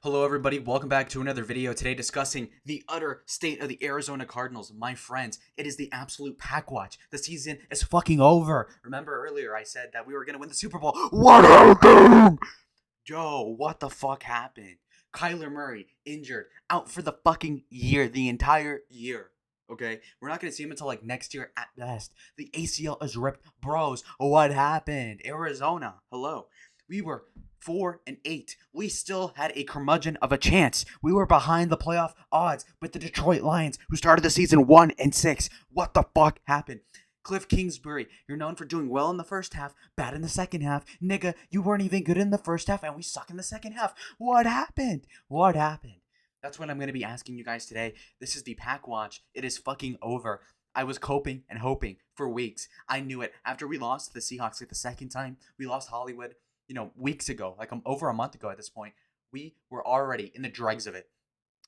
Hello everybody, welcome back to another video. Today discussing the utter state of the Arizona Cardinals. My friends, it is the absolute pack watch. The season is fucking over. Remember earlier I said that we were going to win the Super Bowl. What happened? Joe, what the fuck happened? Kyler Murray, injured, out for the fucking year, the entire year. Okay, we're not going to see him until like next year at best. The ACL is ripped. Bros, what happened? Arizona, hello. We were 4-8. We still had a curmudgeon of a chance. We were behind the playoff odds with the Detroit Lions, who started the season 1-6. What the fuck happened? Cliff Kingsbury, you're known for doing well in the first half, bad in the second half. Nigga, you weren't even good in the first half, and we suck in the second half. What happened? What happened? That's what I'm going to be asking you guys today. This is the Pack Watch. It is fucking over. I was coping and hoping for weeks. I knew it. After we lost to the Seahawks like the second time, we lost Hollywood, weeks ago, like over a month ago at this point, we were already in the dregs of it.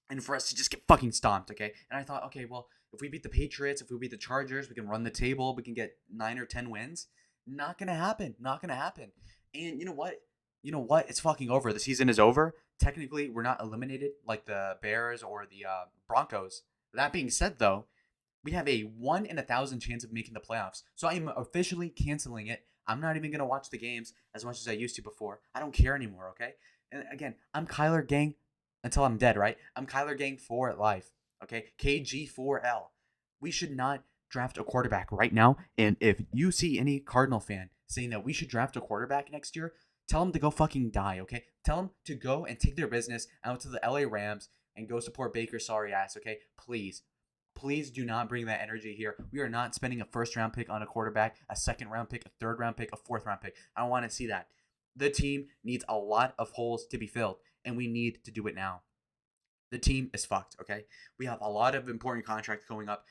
And for us to just get fucking stomped, okay? And I thought, okay, well, if we beat the Patriots, if we beat the Chargers, we can run the table, we can get 9 or 10 wins. Not gonna happen. Not gonna happen. And you know what? It's fucking over. The season is over. Technically, we're not eliminated like the Bears or the Broncos. That being said, though, we have a 1 in 1,000 chance of making the playoffs. So I am officially canceling it. I'm not even going to watch the games as much as I used to before. I don't care anymore, okay? And again, I'm Kyler Gang until I'm dead, right? I'm Kyler Gang for life, okay? KG4L. We should not draft a quarterback right now. And if you see any Cardinal fan saying that we should draft a quarterback next year, tell them to go fucking die, okay? Tell them to go and take their business out to the LA Rams and go support Baker's sorry ass, okay? Please. Please do not bring that energy here. We are not spending a first-round pick on a quarterback, a second-round pick, a third-round pick, a fourth-round pick. I don't want to see that. The team needs a lot of holes to be filled, and we need to do it now. The team is fucked, okay? We have a lot of important contracts going up,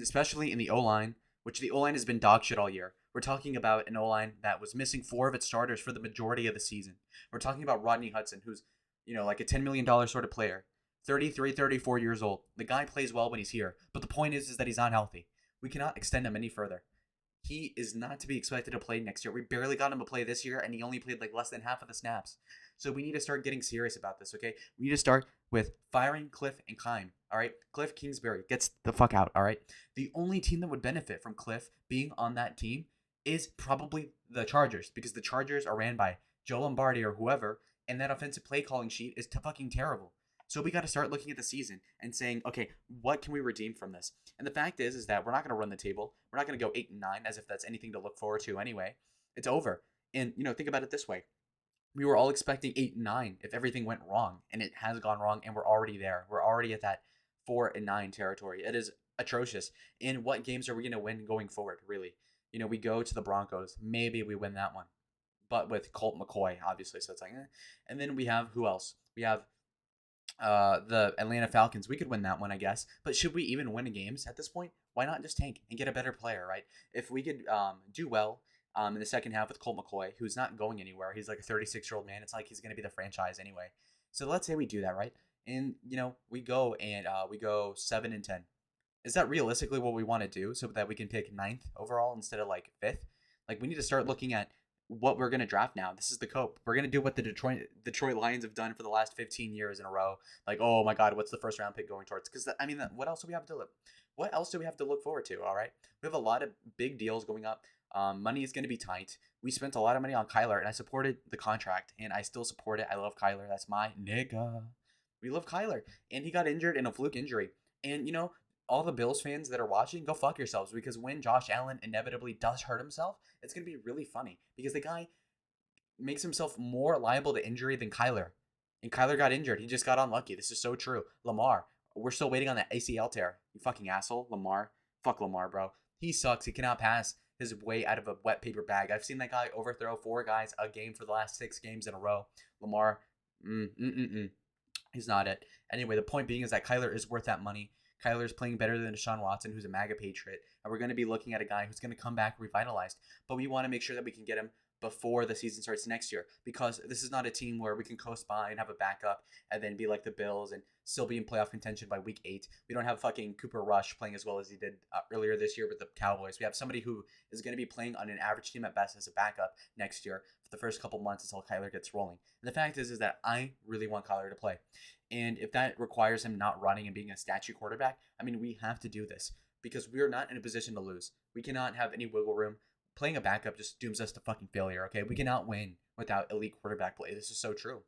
especially in the O-line, which the O-line has been dog shit all year. We're talking about an O-line that was missing 4 of its starters for the majority of the season. We're talking about Rodney Hudson, who's, like a $10 million sort of player. 33, 34 years old. The guy plays well when he's here, but the point is that he's not healthy. We cannot extend him any further. He is not to be expected to play next year. We barely got him to play this year, and he only played like less than half of the snaps. So we need to start getting serious about this, okay? We need to start with firing Cliff and Kime, all right? Cliff Kingsbury gets the fuck out, all right? The only team that would benefit from Cliff being on that team is probably the Chargers, because the Chargers are ran by Joe Lombardi or whoever, and that offensive play calling sheet is fucking terrible. So we got to start looking at the season and saying, okay, what can we redeem from this? And the fact is that we're not going to run the table. We're not going to go 8-9 as if that's anything to look forward to anyway. It's over. And, think about it this way. We were all expecting 8-9 if everything went wrong, and it has gone wrong, and we're already there. We're already at that 4-9 territory. It is atrocious. And what games are we going to win going forward, really? We go to the Broncos. Maybe we win that one. But with Colt McCoy, obviously. So it's like, eh. And then we have, who else? We have the Atlanta Falcons. We could win that one, I guess. But should we even win games at this point? Why not just tank and get a better player, right? If we could do well in the second half with Colt McCoy, who's not going anywhere. He's like a 36-year-old man. It's like he's going to be the franchise anyway. So let's say we do that, right? And, we go and we go 7-10. Is that realistically what we want to do so that we can pick 9th overall instead of like 5th? Like, we need to start looking at what we're going to draft now. This is the cope. We're going to do what the Detroit Lions have done for the last 15 years in a row. Like, oh my God, what's the first round pick going towards? Because, what else do we have to look? What else do we have to look forward to, all right? We have a lot of big deals going up. Money is going to be tight. We spent a lot of money on Kyler, and I supported the contract, and I still support it. I love Kyler. That's my nigga. We love Kyler. And he got injured in a fluke injury. And, all the Bills fans that are watching, go fuck yourselves, because when Josh Allen inevitably does hurt himself, it's going to be really funny because the guy makes himself more liable to injury than Kyler. And Kyler got injured. He just got unlucky. This is so true. Lamar, we're still waiting on that ACL tear. You fucking asshole. Lamar. Fuck Lamar, bro. He sucks. He cannot pass his way out of a wet paper bag. I've seen that guy overthrow 4 guys a game for the last 6 games in a row. Lamar, he's not it. Anyway, the point being is that Kyler is worth that money. Kyler's playing better than Deshaun Watson, who's a MAGA Patriot. And we're going to be looking at a guy who's going to come back revitalized. But we want to make sure that we can get him before the season starts next year, because this is not a team where we can coast by and have a backup and then be like the Bills and still be in playoff contention by week 8. We don't have fucking Cooper Rush playing as well as he did earlier this year with the Cowboys. We have somebody who is going to be playing on an average team at best as a backup next year for the first couple months until Kyler gets rolling. And the fact is that I really want Kyler to play. And if that requires him not running and being a statue quarterback, I mean, we have to do this because we are not in a position to lose. We cannot have any wiggle room. Playing a backup just dooms us to fucking failure, okay? We cannot win without elite quarterback play. This is so true.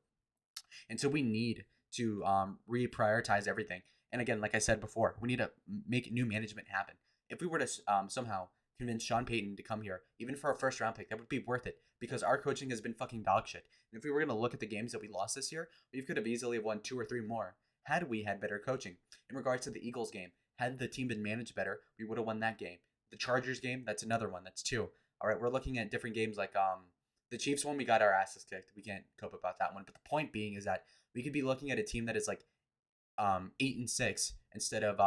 And so we need to reprioritize everything. And again, like I said before, we need to make new management happen. If we were to somehow convince Sean Payton to come here, even for a first round pick, that would be worth it because our coaching has been fucking dog shit. And if we were going to look at the games that we lost this year, we could have easily won 2 or 3 more had we had better coaching. In regards to the Eagles game, had the team been managed better, we would have won that game. The Chargers game, that's another one. That's 2. All right, we're looking at different games like the Chiefs one, we got our asses kicked. We can't cope about that one. But the point being is that we could be looking at a team that is like 8-6 instead of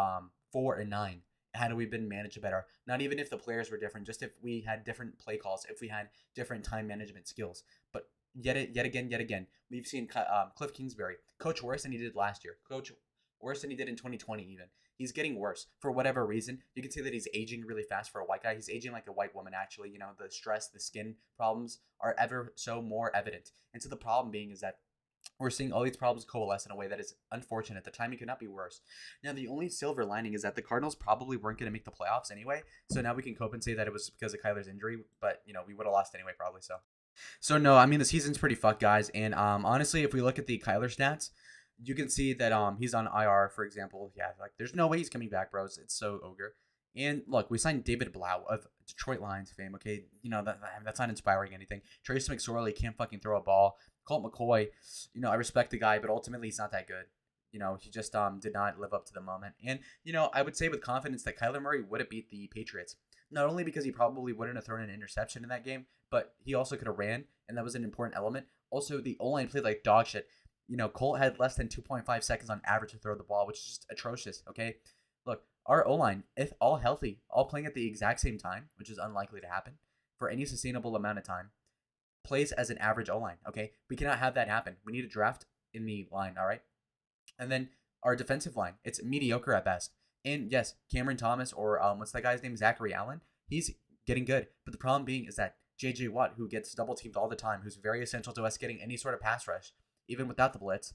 4-9. Had we been managed better? Not even if the players were different, just if we had different play calls, if we had different time management skills. But yet again, we've seen Cliff Kingsbury coach worse than he did last year. Coach worse than he did in 2020 even. He's getting worse for whatever reason. You can see that he's aging really fast for a white guy. He's aging like a white woman, actually. You know, the stress, the skin problems are ever so more evident. And so the problem being is that we're seeing all these problems coalesce in a way that is unfortunate. The timing could not be worse. Now, the only silver lining is that the Cardinals probably weren't going to make the playoffs anyway. So now we can cope and say that it was because of Kyler's injury. But, you know, we would have lost anyway probably. So no, I mean, the season's pretty fucked, guys. And honestly, if we look at the Kyler stats, you can see that he's on IR, for example. Yeah, like there's no way he's coming back, bros. It's so ogre. And look, we signed David Blau of Detroit Lions fame. Okay, you know that's not inspiring anything. Trace McSorley can't fucking throw a ball. Colt McCoy, you know, I respect the guy, but ultimately he's not that good. You know, he just did not live up to the moment. And you know, I would say with confidence that Kyler Murray would have beat the Patriots. Not only because he probably wouldn't have thrown an interception in that game, but he also could have ran, and that was an important element. Also, the O-line played like dog shit. You know, Colt had less than 2.5 seconds on average to throw the ball, which is just atrocious, okay? Look, our O-line, if all healthy, all playing at the exact same time, which is unlikely to happen for any sustainable amount of time, plays as an average O-line, okay? We cannot have that happen. We need a draft in the line, all right? And then our defensive line, it's mediocre at best. And yes, Cameron Thomas or what's that guy's name? Zachary Allen, he's getting good. But the problem being is that J.J. Watt, who gets double teamed all the time, who's very essential to us getting any sort of pass rush, even without the blitz,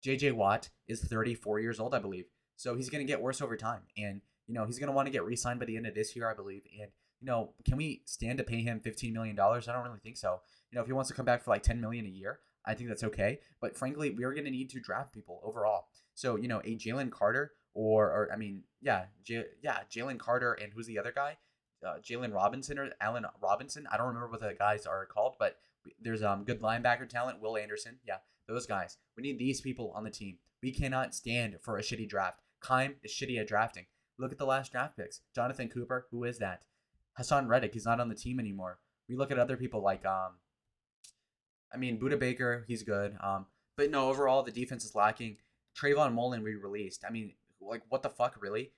J.J. Watt is 34 years old, I believe. So he's going to get worse over time. And, you know, he's going to want to get re-signed by the end of this year, I believe. And, you know, can we stand to pay him $15 million? I don't really think so. You know, if he wants to come back for like $10 million a year, I think that's okay. But frankly, we are going to need to draft people overall. So, you know, a Jalen Carter Jalen Carter, and who's the other guy? Jalen Robinson or Allen Robinson. I don't remember what the guys are called, but there's good linebacker talent. Will Anderson. Yeah, those guys. We need these people on the team. We cannot stand for a shitty draft. Keim is shitty at drafting. Look at the last draft picks. Jonathan Cooper. Who is that? Hassan Reddick. He's not on the team anymore. We look at other people like Buda Baker. He's good. But no, overall the defense is lacking. Trayvon Mullen we released. I mean, like, what the fuck, really?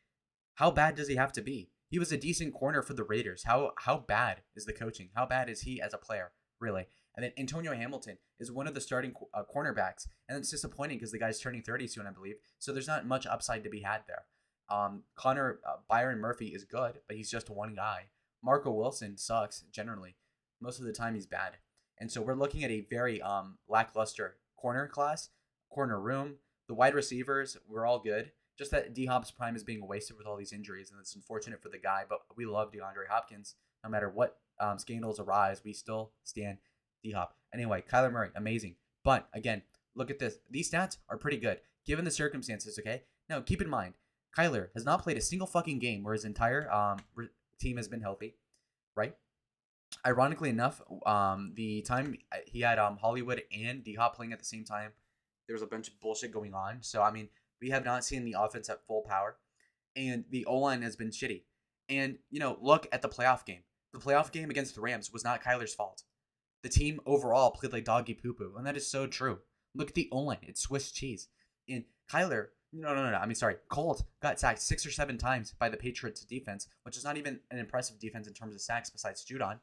How bad does he have to be? He was a decent corner for the Raiders. How bad is the coaching? How bad is he as a player, really? And then Antonio Hamilton is one of the starting cornerbacks, and it's disappointing because the guy's turning 30 soon, I believe. So there's not much upside to be had there. Byron Murphy is good, but he's just one guy. Marco Wilson sucks generally. Most of the time he's bad. And so we're looking at a very lackluster corner room. The wide receivers, we're all good. Just that D-Hop's prime is being wasted with all these injuries, and it's unfortunate for the guy, but we love DeAndre Hopkins. No matter what scandals arise, we still stand D-Hop. Anyway, Kyler Murray, amazing. But, again, look at this. These stats are pretty good, given the circumstances, okay? Now, keep in mind, Kyler has not played a single fucking game where his entire team has been healthy, right? Ironically enough, the time he had Hollywood and D-Hop playing at the same time, there was a bunch of bullshit going on. So, I mean, we have not seen the offense at full power, and the O-line has been shitty. And, you know, look at the playoff game. The playoff game against the Rams was not Kyler's fault. The team overall played like doggy poo-poo, and that is so true. Look at the O-line. It's Swiss cheese. And Kyler, Colt got sacked 6 or 7 times by the Patriots defense, which is not even an impressive defense in terms of sacks besides Judon.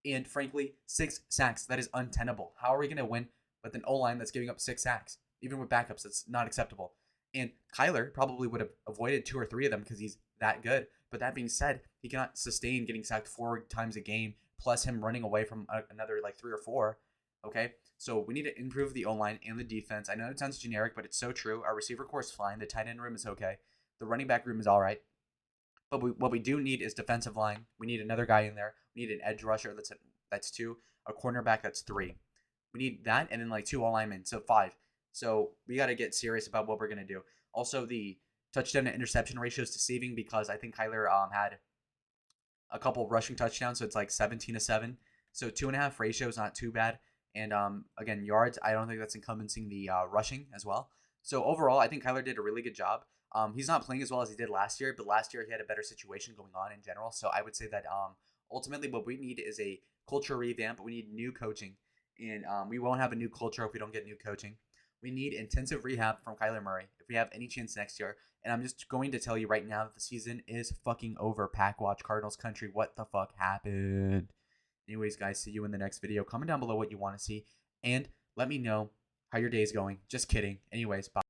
And frankly, 6 sacks. That is untenable. How are we going to win with an O-line that's giving up 6 sacks? Even with backups, that's not acceptable. And Kyler probably would have avoided 2 or 3 of them because he's that good. But that being said, he cannot sustain getting sacked 4 times a game, plus him running away from another like 3 or 4. Okay, so we need to improve the O-line and the defense. I know it sounds generic, but it's so true. Our receiver core is fine. The tight end room is okay. The running back room is all right. But what we do need is defensive line. We need another guy in there. We need an edge rusher that's 2, a cornerback that's 3. We need that, and then like 2 linemen, so 5. So we got to get serious about what we're gonna do. Also, the touchdown to interception ratio is deceiving because I think Kyler had a couple rushing touchdowns, so it's like 17-7. So 2.5 ratio is not too bad. And again, yards, I don't think that's encompassing the rushing as well. So overall, I think Kyler did a really good job. He's not playing as well as he did last year, but last year he had a better situation going on in general. So I would say that ultimately what we need is a culture revamp. We need new coaching, and we won't have a new culture if we don't get new coaching. We need intensive rehab from Kyler Murray if we have any chance next year. And I'm just going to tell you right now that the season is fucking over. PackWatch, Cardinals country. What the fuck happened? Anyways, guys, see you in the next video. Comment down below what you want to see, and let me know how your day is going. Just kidding. Anyways, bye.